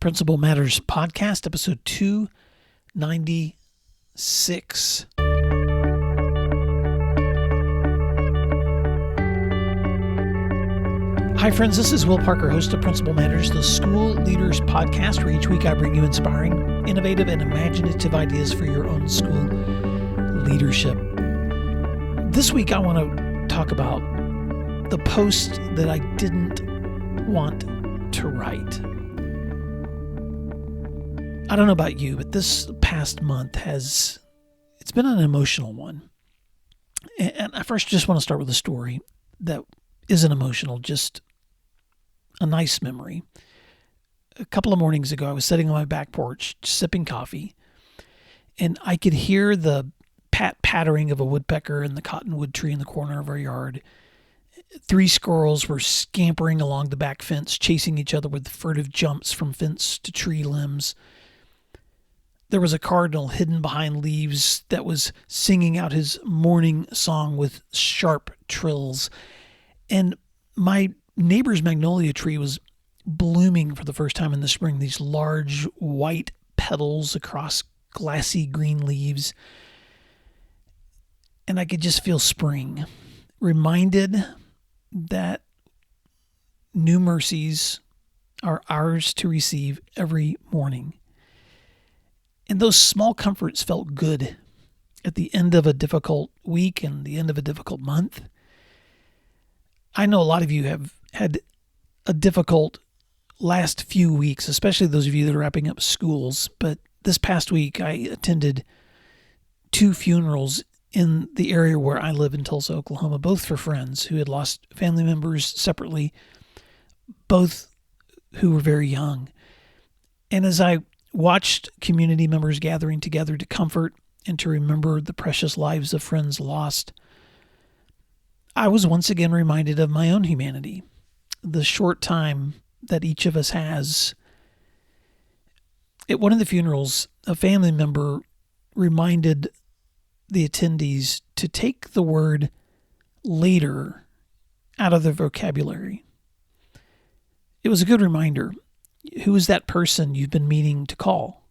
Principal Matters Podcast, episode 296. Hi, friends. This is Will Parker, host of Principal Matters, the School Leaders Podcast, where each week I bring you inspiring, innovative, and imaginative ideas for your own school leadership. This week I want to talk about the post that I didn't want to write. I don't know about you, but this past month it's been an emotional one. And I first just want to start with a story that isn't emotional, just a nice memory. A couple of mornings ago, I was sitting on my back porch, sipping coffee, and I could hear the patt-pattering of a woodpecker in the cottonwood tree in the corner of our yard. 3 squirrels were scampering along the back fence, chasing each other with furtive jumps from fence to tree limbs. There was a cardinal hidden behind leaves that was singing out his morning song with sharp trills. And my neighbor's magnolia tree was blooming for the first time in the spring, these large white petals across glassy green leaves. And I could just feel spring, reminded that new mercies are ours to receive every morning. And those small comforts felt good at the end of a difficult week and the end of a difficult month. I know a lot of you have had a difficult last few weeks, especially those of you that are wrapping up schools. But this past week, I attended 2 funerals in the area where I live in Tulsa, Oklahoma, both for friends who had lost family members separately, both who were very young. And as I watched community members gathering together to comfort and to remember the precious lives of friends lost, I was once again reminded of my own humanity, the short time that each of us has. At one of the funerals, a family member reminded the attendees to take the word later out of their vocabulary. It was a good reminder. Who is that person you've been meaning to call?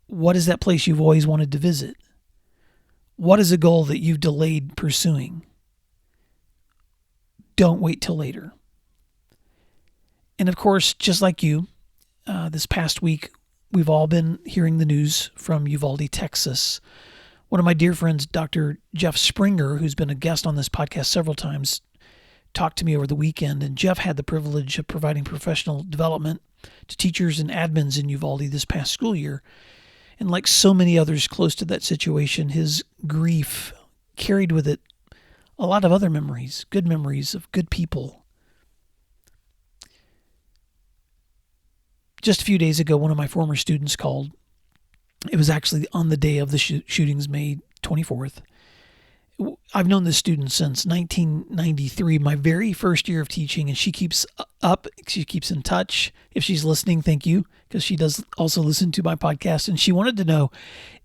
What is that place you've always wanted to visit? What is a goal that you've delayed pursuing? Don't wait till later. And of course, just like you, this past week, we've all been hearing the news from Uvalde, Texas. One of my dear friends, Dr. Jeff Springer, who's been a guest on this podcast several times, talked to me over the weekend, and Jeff had the privilege of providing professional development to teachers and admins in Uvalde this past school year. And like so many others close to that situation, his grief carried with it a lot of other memories of good people. Just a few days ago, one of my former students called. It was actually on the day of the shootings, May 24th. I've known this student since 1993, my very first year of teaching, and she keeps in touch. If she's listening, thank you, because she does also listen to my podcast, and she wanted to know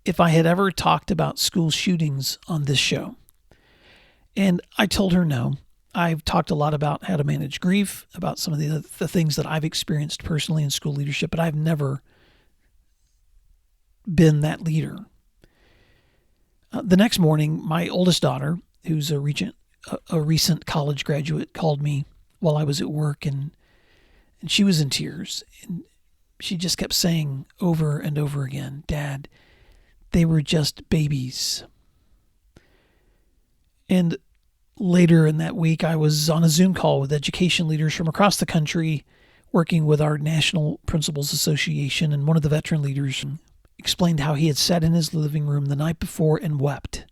if I had ever talked about school shootings on this show. And I told her no. I've talked a lot about how to manage grief, about some of the things that I've experienced personally in school leadership, but I've never been that leader. The next morning, my oldest daughter, who's a recent college graduate, called me while I was at work, and she was in tears. And she just kept saying over and over again, "Dad, they were just babies." And later in that week, I was on a Zoom call with education leaders from across the country, working with our National Principals Association, and one of the veteran leaders explained how he had sat in his living room the night before and wept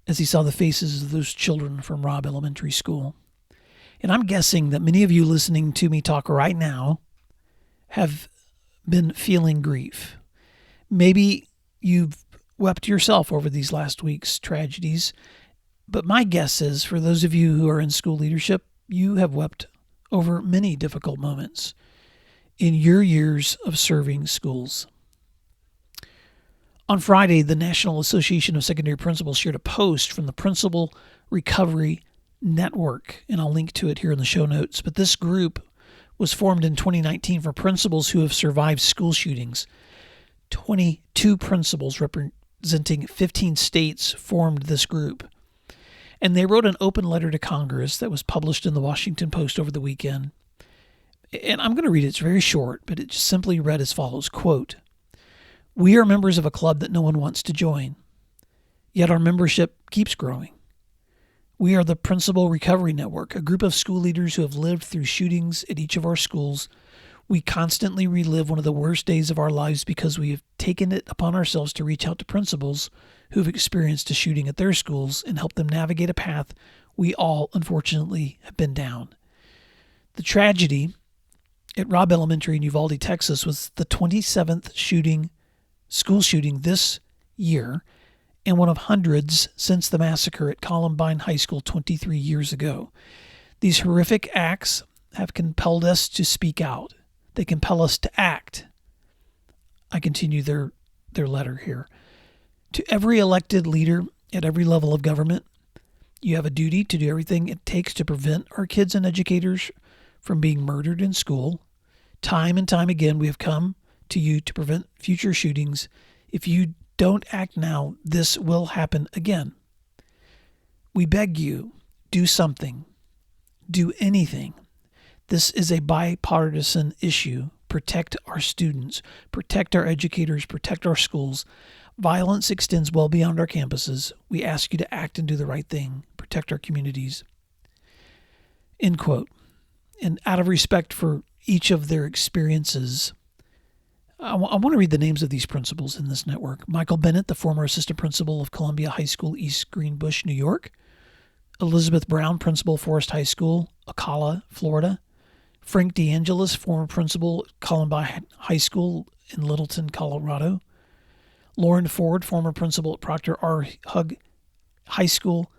as he saw the faces of those children from Robb Elementary School. And I'm guessing that many of you listening to me talk right now have been feeling grief. Maybe you've wept yourself over these last week's tragedies, but my guess is for those of you who are in school leadership, you have wept over many difficult moments in your years of serving schools. On Friday, the National Association of Secondary Principals shared a post from the Principal Recovery Network, and I'll link to it here in the show notes. But this group was formed in 2019 for principals who have survived school shootings. 22 principals representing 15 states formed this group. And they wrote an open letter to Congress that was published in the Washington Post over the weekend. And I'm going to read it. It's very short, but it just simply read as follows, quote, "We are members of a club that no one wants to join, yet our membership keeps growing. We are the Principal Recovery Network, a group of school leaders who have lived through shootings at each of our schools. We constantly relive one of the worst days of our lives because we have taken it upon ourselves to reach out to principals who have experienced a shooting at their schools and help them navigate a path we all, unfortunately, have been down. The tragedy at Robb Elementary in Uvalde, Texas, was the 27th school shooting this year, and one of hundreds since the massacre at Columbine High School 23 years ago. These horrific acts have compelled us to speak out. They compel us to act." I continue their letter here. "To every elected leader at every level of government, you have a duty to do everything it takes to prevent our kids and educators from being murdered in school. Time and time again, we have come to you to prevent future shootings. If you don't act now, this will happen again. We beg you, do something. Do anything. This is a bipartisan issue. Protect our students, protect our educators, protect our schools. Violence extends well beyond our campuses. We ask you to act and do the right thing. Protect our communities." End quote. And out of respect for each of their experiences, I want to read the names of these principals in this network. Michael Bennett, the former assistant principal of Columbia High School, East Greenbush, New York. Elizabeth Brown, principal, Forest High School, Ocala, Florida. Frank DeAngelis, former principal at Columbine High School in Littleton, Colorado. Lauren Ford, former principal at Proctor R. Hug High School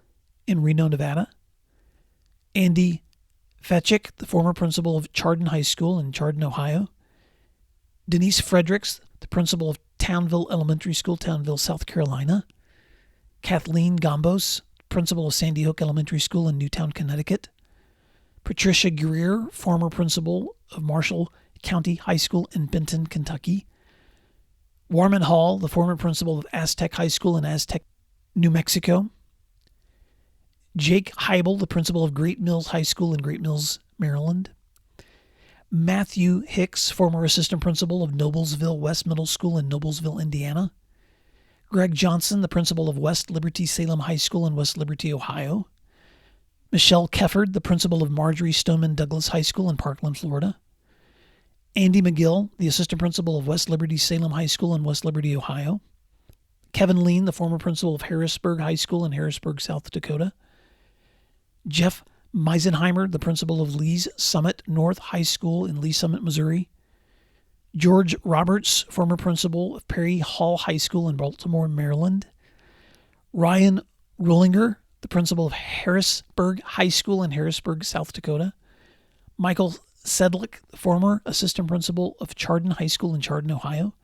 in Reno, Nevada. Andy Fetchick, the former principal of Chardon High School in Chardon, Ohio. Denise Fredericks, the principal of Townville Elementary School, Townville, South Carolina. Kathleen Gambos, principal of Sandy Hook Elementary School in Newtown, Connecticut. Patricia Greer, former principal of Marshall County High School in Benton, Kentucky. Warman Hall, the former principal of Aztec High School in Aztec, New Mexico. Jake Heibel, the principal of Great Mills High School in Great Mills, Maryland. Matthew Hicks, former assistant principal of Noblesville West Middle School in Noblesville, Indiana. Greg Johnson, the principal of West Liberty Salem High School in West Liberty, Ohio. Michelle Kefford, the principal of Marjorie Stoneman Douglas High School in Parkland, Florida. Andy McGill, the assistant principal of West Liberty Salem High School in West Liberty, Ohio. Kevin Lean, the former principal of Harrisburg High School in Harrisburg, South Dakota. Jeff Meisenheimer, the principal of Lee's Summit North High School in Lee Summit, Missouri. George Roberts, former principal of Perry Hall High School in Baltimore, Maryland. Ryan Rullinger, the principal of Harrisburg High School in Harrisburg, South Dakota. Michael Sedlick, the former assistant principal of Chardon High School in Chardon, Ohio.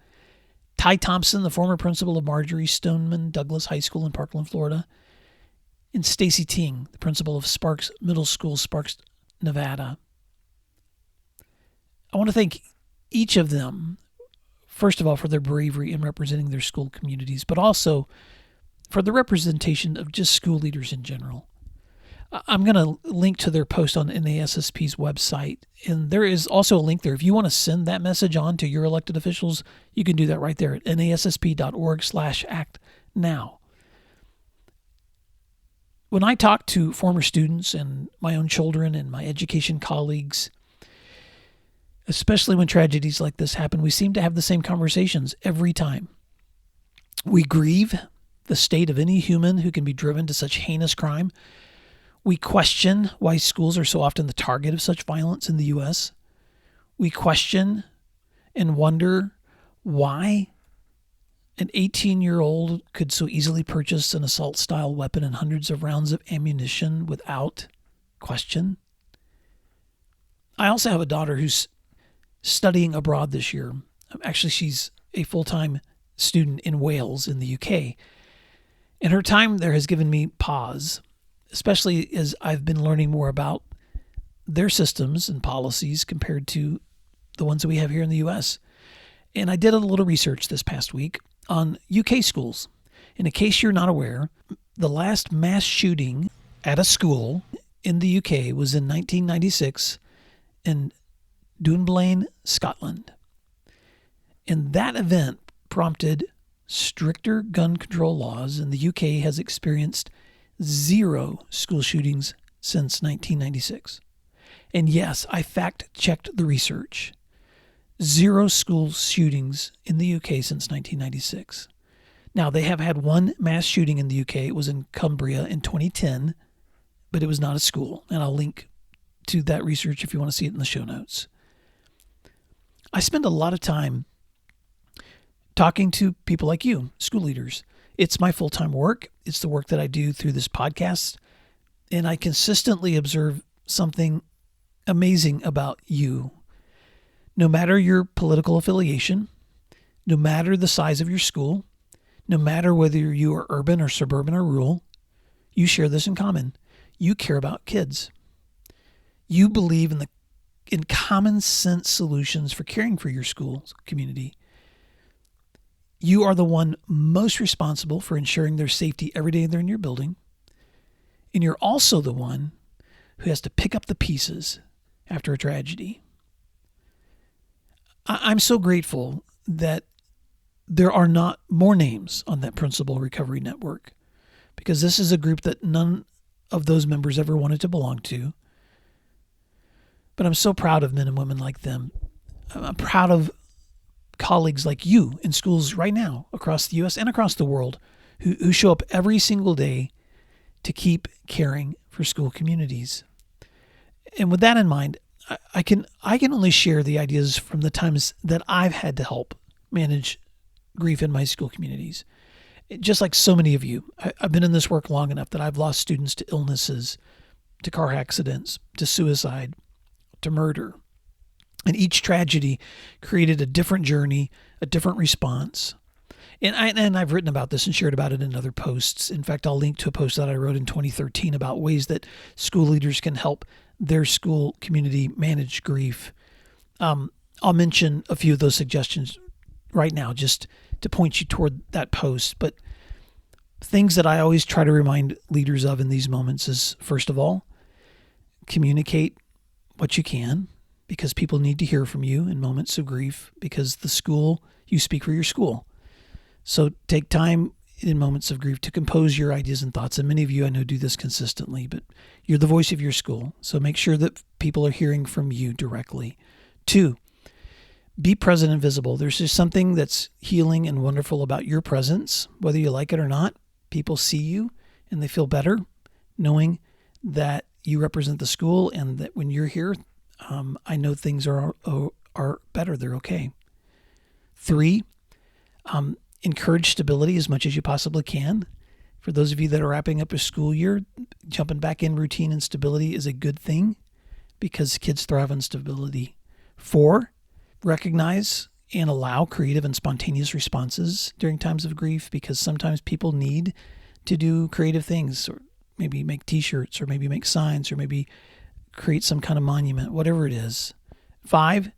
Ty Thompson, the former principal of Marjorie Stoneman Douglas High School in Parkland, Florida. And Stacy Ting, the principal of Sparks Middle School, Sparks, Nevada. I want to thank each of them, first of all, for their bravery in representing their school communities, but also for the representation of just school leaders in general. I'm going to link to their post on NASSP's website, and there is also a link there. If you want to send that message on to your elected officials, you can do that right there at nassp.org/actnow. When I talk to former students and my own children and my education colleagues, especially when tragedies like this happen, we seem to have the same conversations every time. We grieve the state of any human who can be driven to such heinous crime. We question why schools are so often the target of such violence in the U.S. We question and wonder why an 18-year-old could so easily purchase an assault-style weapon and hundreds of rounds of ammunition without question. I also have a daughter who's studying abroad this year. Actually, she's a full-time student in Wales in the UK. And her time there has given me pause, especially as I've been learning more about their systems and policies compared to the ones that we have here in the U.S. And I did a little research this past week on UK schools. And in case you're not aware, the last mass shooting at a school in the UK was in 1996 in Dunblane, Scotland. And that event prompted stricter gun control laws, and the UK has experienced 0 school shootings since 1996. And yes, I fact-checked the research. 0 school shootings in the UK since 1996. Now, they have had one mass shooting in the UK. It was in Cumbria in 2010, but it was not a school. And I'll link to that research if you want to see it in the show notes. I spend a lot of time talking to people like you, school leaders. It's my full-time work. It's the work that I do through this podcast. And I consistently observe something amazing about you. No matter your political affiliation, no matter the size of your school, no matter whether you are urban or suburban or rural, you share this in common. You care about kids. You believe in common sense solutions for caring for your school community. You are the one most responsible for ensuring their safety every day they're in your building. And you're also the one who has to pick up the pieces after a tragedy. I'm so grateful that there are not more names on that Principal Recovery Network, because this is a group that none of those members ever wanted to belong to. But I'm so proud of men and women like them. I'm proud of colleagues like you in schools right now across the U.S. and across the world who show up every single day to keep caring for school communities. And with that in mind, I can only share the ideas from the times that I've had to help manage grief in my school communities. Just like so many of you, I've been in this work long enough that I've lost students to illnesses, to car accidents, to suicide, to murder. And each tragedy created a different journey, a different response. And I've written about this and shared about it in other posts. In fact, I'll link to a post that I wrote in 2013 about ways that school leaders can help their school community manage grief. I'll mention a few of those suggestions right now just to point you toward that post. But things that I always try to remind leaders of in these moments is, first of all, communicate what you can, because people need to hear from you in moments of grief, because you speak for your school. So take time in moments of grief to compose your ideas and thoughts. And many of you I know do this consistently, but you're the voice of your school. So make sure that people are hearing from you directly. 2, be present and visible. There's just something that's healing and wonderful about your presence, whether you like it or not. People see you and they feel better knowing that you represent the school, and that when you're here, I know things are better. They're okay. 3, encourage stability as much as you possibly can. For those of you that are wrapping up a school year, jumping back in routine and stability is a good thing, because kids thrive on stability. 4, recognize and allow creative and spontaneous responses during times of grief, because sometimes people need to do creative things, or maybe make t-shirts, or maybe make signs, or maybe create some kind of monument, whatever it is. 5,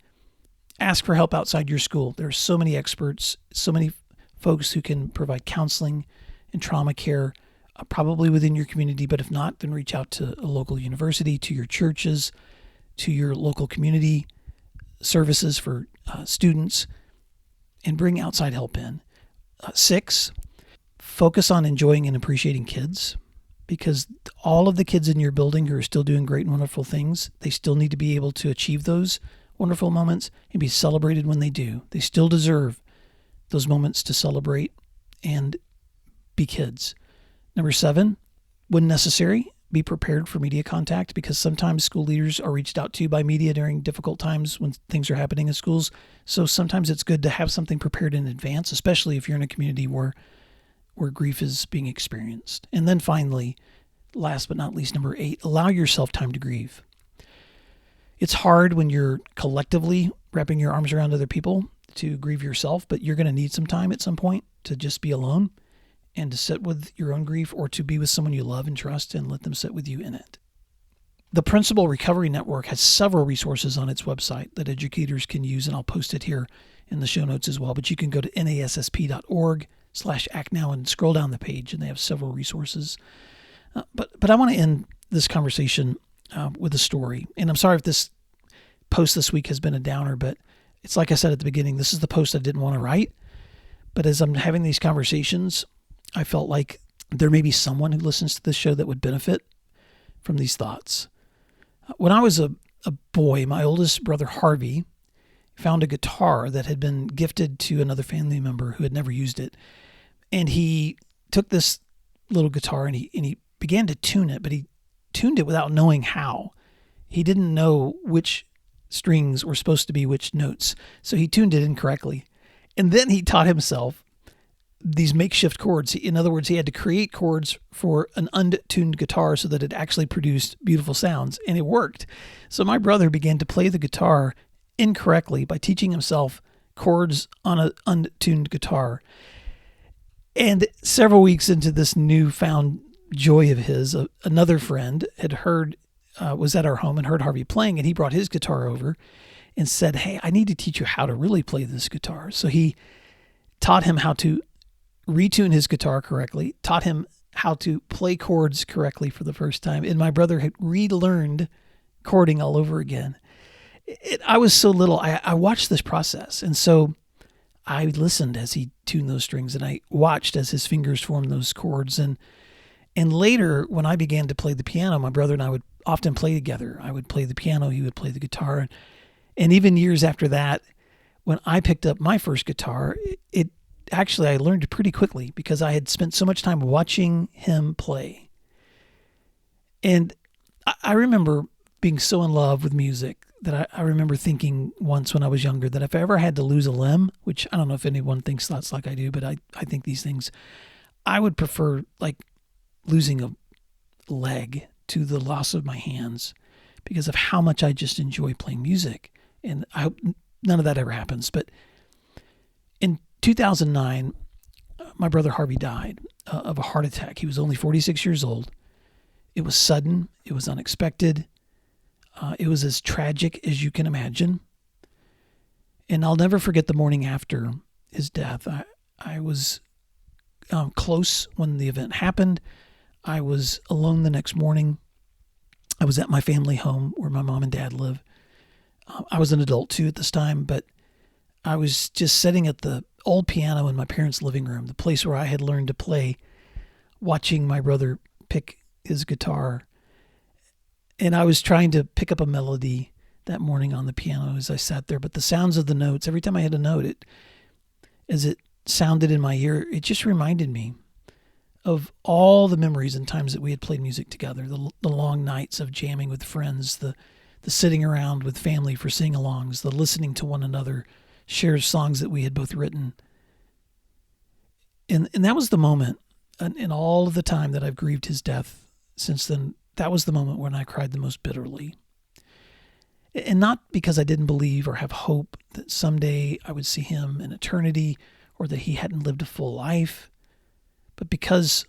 ask for help outside your school. There are so many experts, so many folks who can provide counseling and trauma care, probably within your community. But if not, then reach out to a local university, to your churches, to your local community services for students, and bring outside help in. 6, focus on enjoying and appreciating kids, because all of the kids in your building who are still doing great and wonderful things, they still need to be able to achieve those wonderful moments and be celebrated when they do. They still deserve those moments to celebrate and be kids. Number 7, when necessary, be prepared for media contact, because sometimes school leaders are reached out to by media during difficult times when things are happening in schools. So sometimes it's good to have something prepared in advance, especially if you're in a community where grief is being experienced. And then finally, last but not least, number 8, allow yourself time to grieve. It's hard when you're collectively wrapping your arms around other people to grieve yourself, but you're going to need some time at some point to just be alone and to sit with your own grief, or to be with someone you love and trust and let them sit with you in it. The Principal Recovery Network has several resources on its website that educators can use, and I'll post it here in the show notes as well. But you can go to nassp.org/actnow and scroll down the page, and they have several resources. But I want to end this conversation with a story. And I'm sorry if this post this week has been a downer, but it's like I said at the beginning, this is the post I didn't want to write. But as I'm having these conversations, I felt like there may be someone who listens to this show that would benefit from these thoughts. When I was a boy, my oldest brother, Harvey, found a guitar that had been gifted to another family member who had never used it. And he took this little guitar and he began to tune it, but he tuned it without knowing how. He didn't know which strings were supposed to be which notes, so he tuned it incorrectly. And then he taught himself these makeshift chords. In other words, he had to create chords for an untuned guitar so that it actually produced beautiful sounds, and it worked. So my brother began to play the guitar incorrectly by teaching himself chords on an untuned guitar. And several weeks into this newfound joy of his, another friend was at our home and heard Harvey playing, and he brought his guitar over and said, "Hey, I need to teach you how to really play this guitar." So he taught him how to retune his guitar correctly, taught him how to play chords correctly for the first time, and my brother had relearned chording all over again. I was so little, I watched this process, and so I listened as he tuned those strings, and I watched as his fingers formed those chords, and later, when I began to play the piano, my brother and I would often play together. I would play the piano, he would play the guitar, and even years after that, when I picked up my first guitar, I learned it pretty quickly because I had spent so much time watching him play. And I remember being so in love with music that I remember thinking once when I was younger that if I ever had to lose a limb, which I don't know if anyone thinks that's like I do, but I think these things, I would prefer like losing a leg to the loss of my hands because of how much I just enjoy playing music. And I hope none of that ever happens. But in 2009, my brother Harvey died of a heart attack. He was only 46 years old. It was sudden. It was unexpected. It was as tragic as you can imagine. And I'll never forget the morning after his death. I was close when the event happened. I was alone the next morning. I was at my family home where my mom and dad live. I was an adult too at this time, but I was just sitting at the old piano in my parents' living room, the place where I had learned to play, watching my brother pick his guitar. And I was trying to pick up a melody that morning on the piano as I sat there, but the sounds of the notes, every time I had a note, as it sounded in my ear, it just reminded me of all the memories and times that we had played music together, the long nights of jamming with friends, the sitting around with family for sing-alongs, the listening to one another, share songs that we had both written. And that was the moment, in all of the time that I've grieved his death since then, that was the moment when I cried the most bitterly. And not because I didn't believe or have hope that someday I would see him in eternity or that he hadn't lived a full life, but because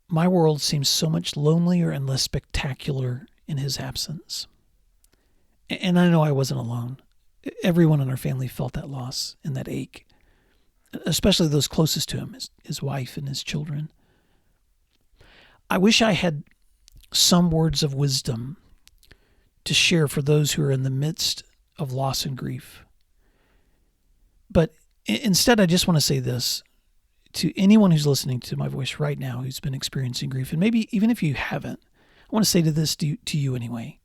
my world seems so much lonelier and less spectacular in his absence. And I know I wasn't alone. Everyone in our family felt that loss and that ache, especially those closest to him, his wife and his children. I wish I had some words of wisdom to share for those who are in the midst of loss and grief. But instead, I just want to say this to anyone who's listening to my voice right now who's been experiencing grief, and maybe even if you haven't, I want to say this to you anyway.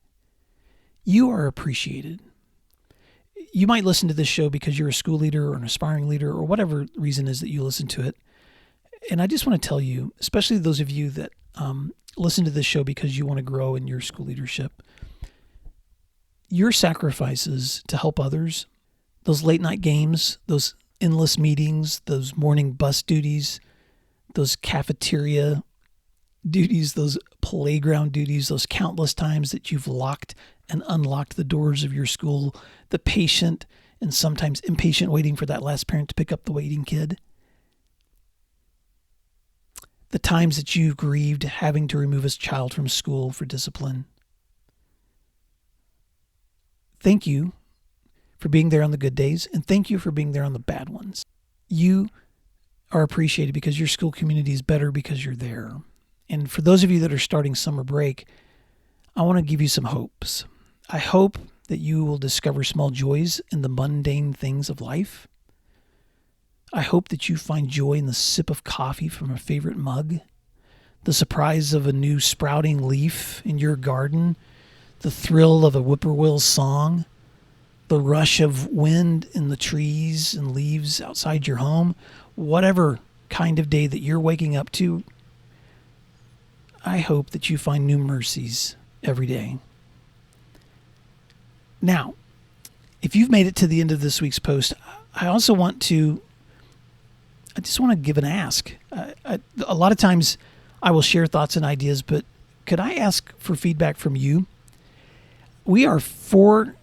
You are appreciated. You might listen to this show because you're a school leader or an aspiring leader or whatever reason is that you listen to it. And I just want to tell you, especially those of you that listen to this show because you want to grow in your school leadership, your sacrifices to help others, those late night games, those endless meetings, those morning bus duties, those cafeteria duties, those playground duties, those countless times that you've locked and unlocked the doors of your school, the patient and sometimes impatient waiting for that last parent to pick up the waiting kid, the times that you've grieved having to remove a child from school for discipline thank you for being there on the good days, and thank you for being there on the bad ones. You are appreciated because your school community is better because you're there. And for those of you that are starting summer break, I want to give you some hopes. I hope that you will discover small joys in the mundane things of life. I hope that you find joy in the sip of coffee from a favorite mug, the surprise of a new sprouting leaf in your garden, the thrill of a whippoorwill's song, the rush of wind in the trees and leaves outside your home. Whatever kind of day that you're waking up to, I hope that you find new mercies every day. Now, if you've made it to the end of this week's post, I just want to give an ask. A lot of times I will share thoughts and ideas, but could I ask for feedback from you? We are 4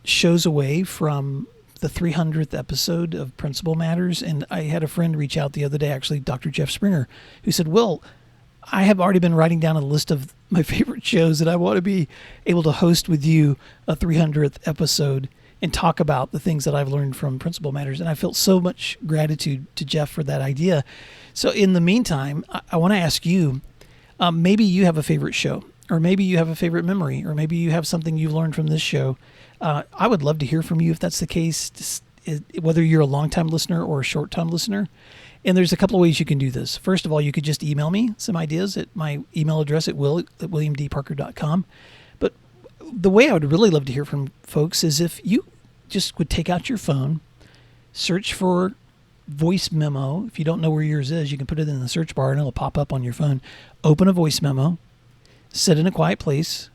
shows away from the 300th episode of Principal Matters, and I had a friend reach out the other day, actually Dr. Jeff Springer, who said, Will, I have already been writing down a list of my favorite shows, and I want to be able to host with you a 300th episode and talk about the things that I've learned from Principal Matters. And I felt so much gratitude to Jeff for that idea. So in the meantime, I want to ask you, maybe you have a favorite show, or maybe you have a favorite memory, or maybe you have something you've learned from this show. I would love to hear from you if that's the case, whether you're a long-time listener or a short-time listener. And there's a couple of ways you can do this. First of all, you could just email me some ideas at my email address at williamdparker.com. But the way I would really love to hear from folks is if you just would take out your phone, search for voice memo. If you don't know where yours is, you can put it in the search bar and it'll pop up on your phone. Open a voice memo, sit in a quiet place,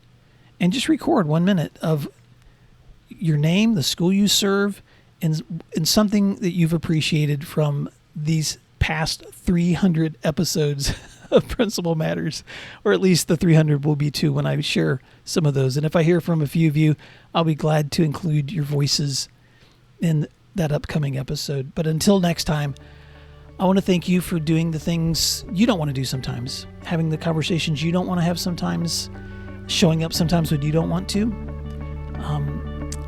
and just record 1 minute of your name, the school you serve, and something that you've appreciated from these past 300 episodes of Principal Matters, or at least the 300 will be too when I share some of those. And if I hear from a few of you, I'll be glad to include your voices in that upcoming episode. But until next time, I want to thank you for doing the things you don't want to do sometimes, having the conversations you don't want to have sometimes, showing up sometimes when you don't want to,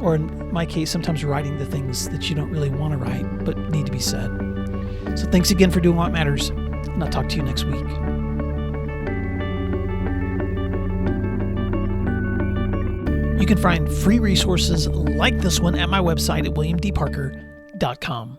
or in my case, sometimes writing the things that you don't really want to write but need to be said. So thanks again for doing what matters, and I'll talk to you next week. You can find free resources like this one at my website at williamdparker.com.